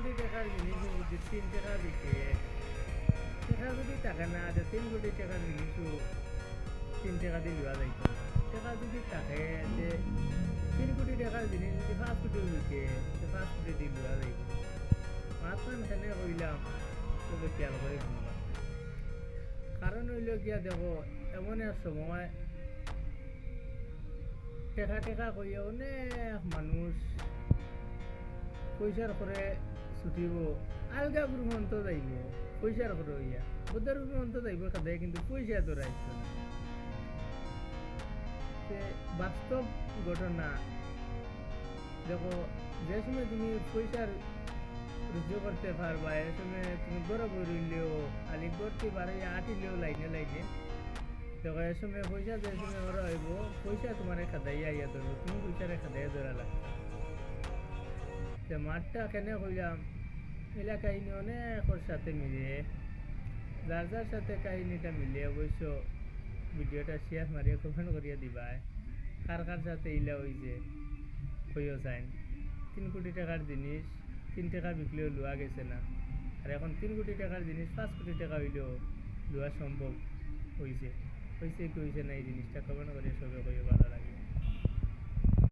কোটি টাকার জিনিস যদি 3 টাকা বিকে টাকা যদি থাকে না 3 কোটি টাকার জিনিসও 3 টাকা দিয়ে দেওয়া যাইত টাকা যদি থাকে যে 3 কোটি টাকার জিনিস যদি 5 কোটি বিকে 5 কোটি দিয়ে দেওয়া যাইত মাত্রান খানে কইলাম তবে খেয়াল করে শুনবা কারণ হইল গিয়া দেখো এমন এক সময় টেকা টেকা কইয়া অনেক মানুষ পয়সার করে ছুটিব আলগা ভ্রমন্ত যাইব পয়সার করে হইয়া বোধের ভ্রমন্ত যাইব খাদায় কিন্তু পয়সা তো রাখছে না বাস্তব ঘটনা দেখো যে সময় তুমি পয়সার রুজু করতে পারবা এ সময় তুমি গরব রইলেও আলি করতে পারে আটিলেও লাইনে লাইনে দেখো এ সময় পয়সা যে সময় ওরা হইব পয়সা তোমার খাদাইয়া ইয়া ধরবো তুমি পয়সারে খাদাইয়া ধরা লাগবে মাঠটা কেন কইলাম এলা কাহিনী অনেকর সাথে মিলে যার যার সাথে কাহিনীটা মিলে অবশ্য ভিডিওটা শেয়ার মারিয়া কমেন্ট করিয়া দিবা কার কার সাথে ইলা হইছে কইও চাইন 3 কোটি টাকার জিনিস 3 টাকা বিকলেও লওয়া গেছে না আর এখন 3 কোটি টাকার জিনিস 5 কোটি টাকা হইলেও লওয়া সম্ভব হয়েছে হয়েছে কি হয়েছে না এই জিনিসটা কমেন্ট করে সবে কইও ভালো লাগে।